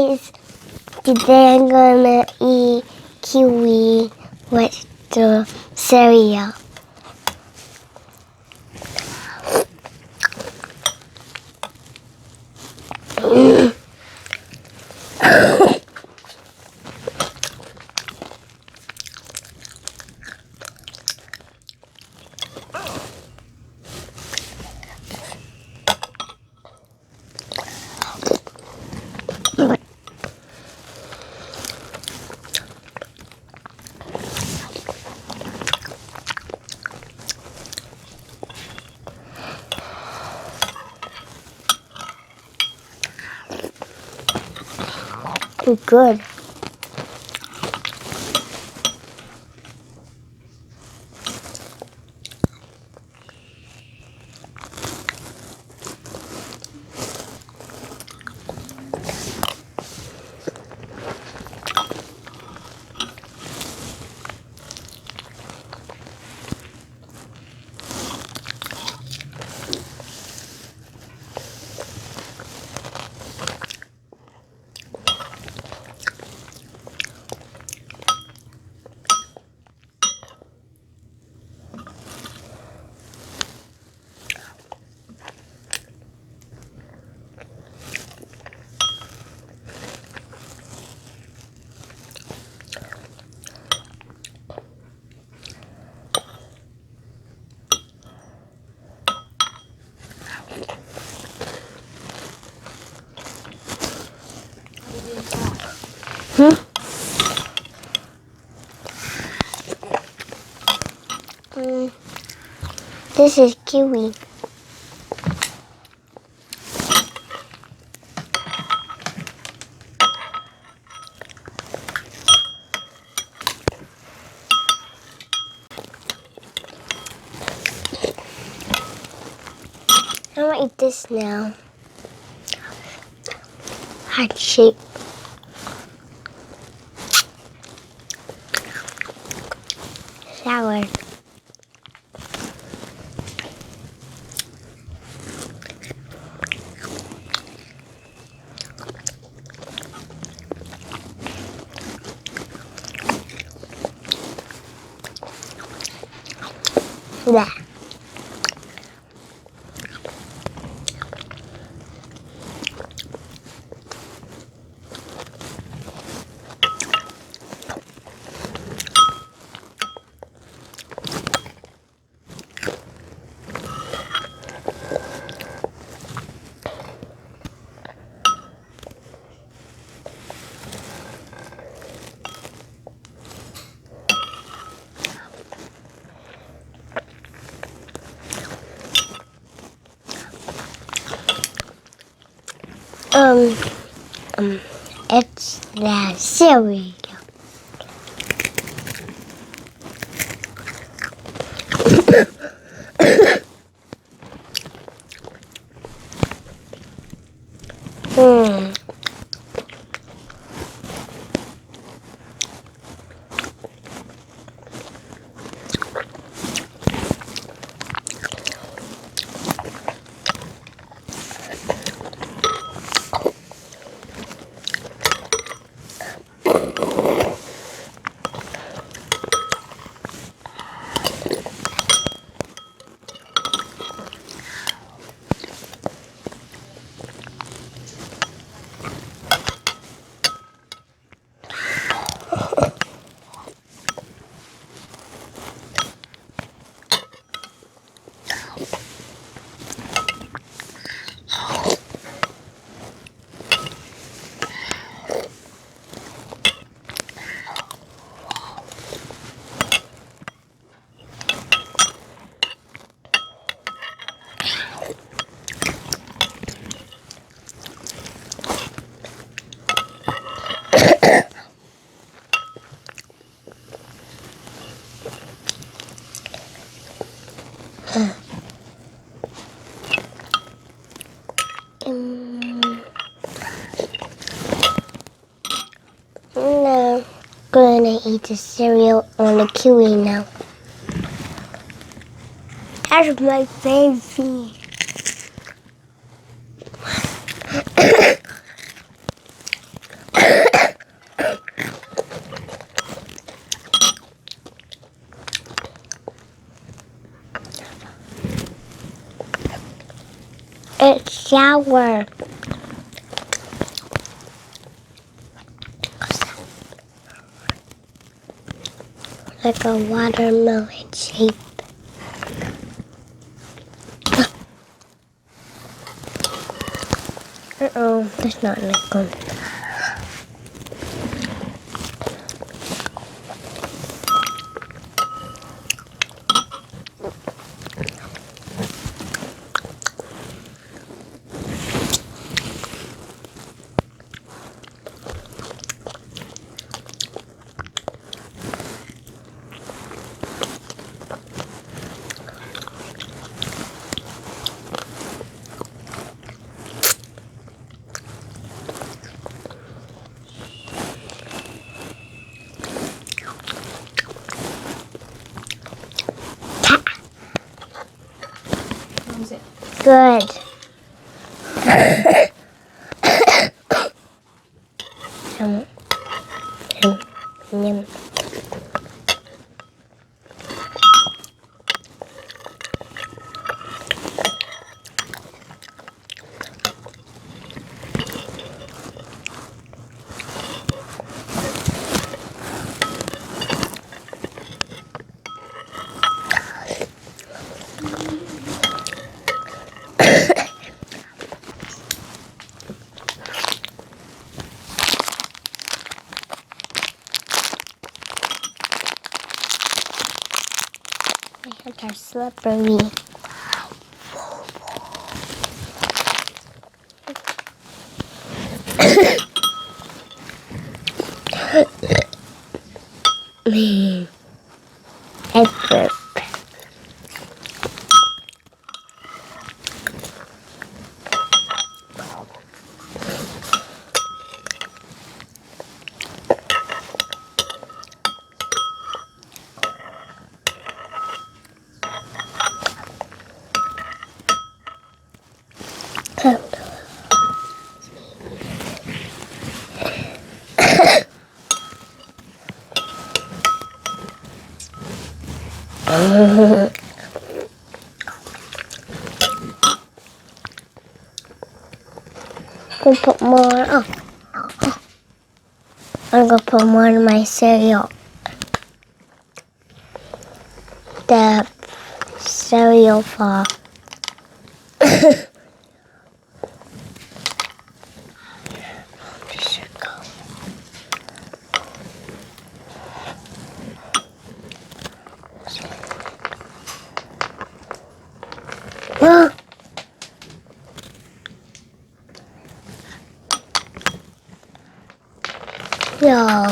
guys, today I'm gonna eat kiwi with the cereal. Good. This is kiwi. I'm gonna eat this now. Heart shape. Sour. Blah. It's the cereal. No, gonna eat the cereal on the kiwi now. That's my favorite. shower. Like a watermelon shape. Uh-oh, that's not like one. How was it? Good. Yum. Yum. Yum. My hands are slippery. I burp. Go put more. Oh, I'm gonna put more in my cereal. The cereal fall. Oh. Yo.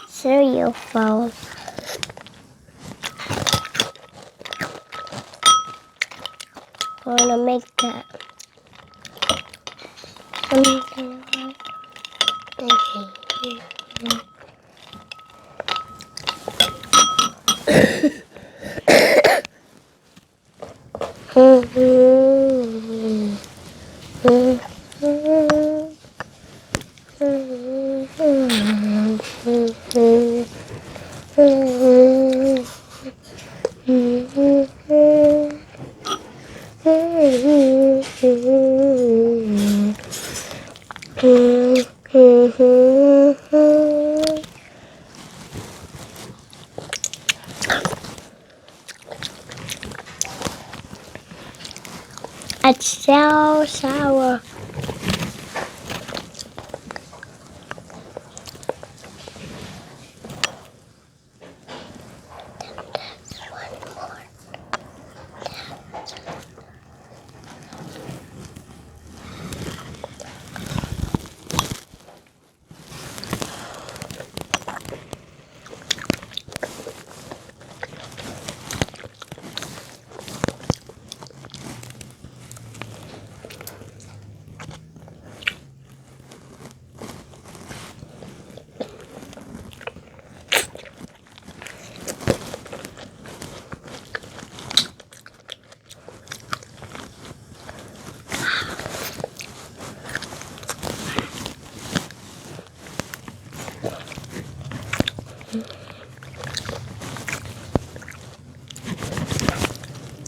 Cereal fall. I wanna make that. It's so sour.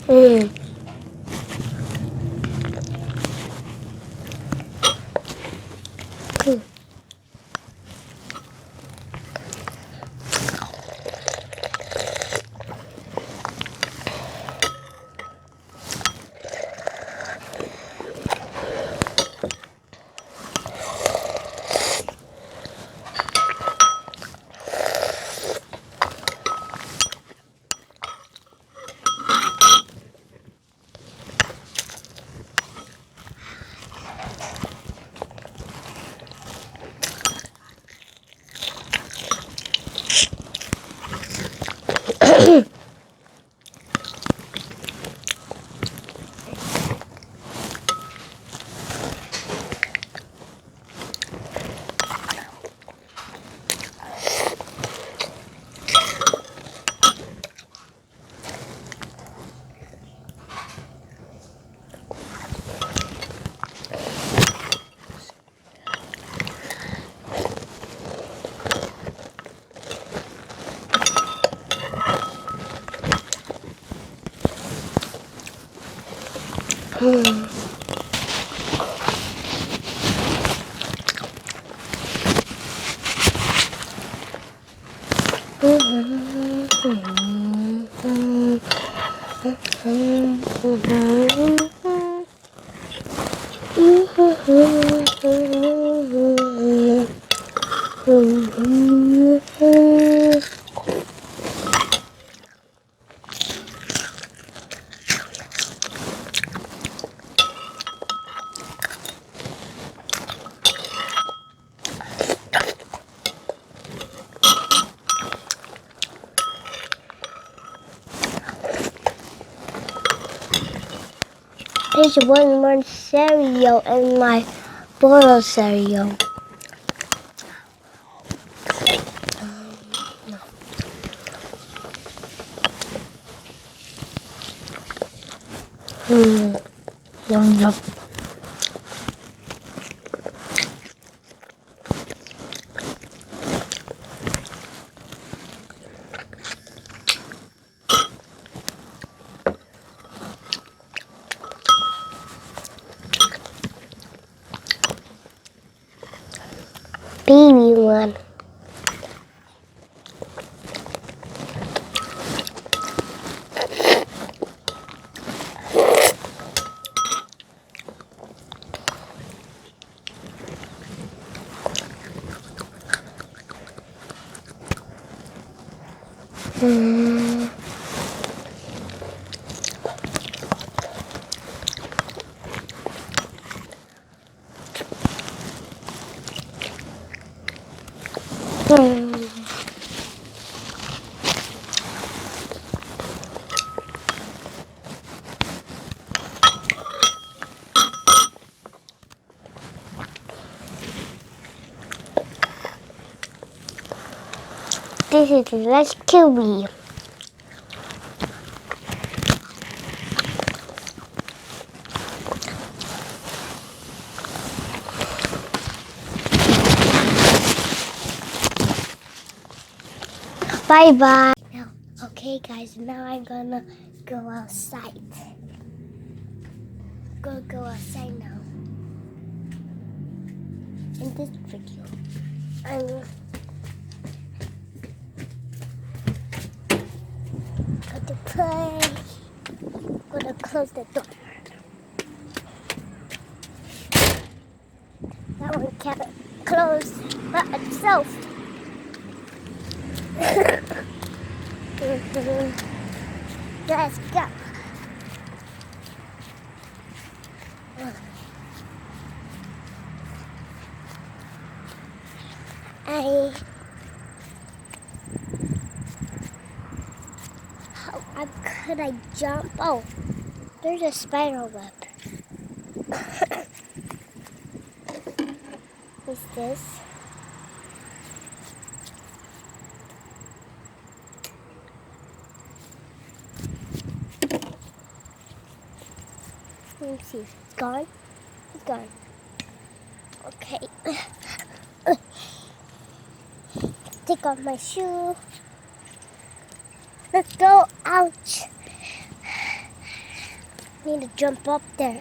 Mm. Mm. There's one more cereal in my bowl of cereal. Yum yum. Baby one. This is Let's Kiwi. Bye bye. Now, okay, guys. Now I'm gonna go outside. Go outside now. In this video, I'm going to play. Gonna close the door. That one can't close by itself. Let's go. How could I jump? Oh, there's a spider web. What's this? Let me see. It's gone. It's gone. Okay. Take off my shoe. Let's go. Ouch. Need to jump up there.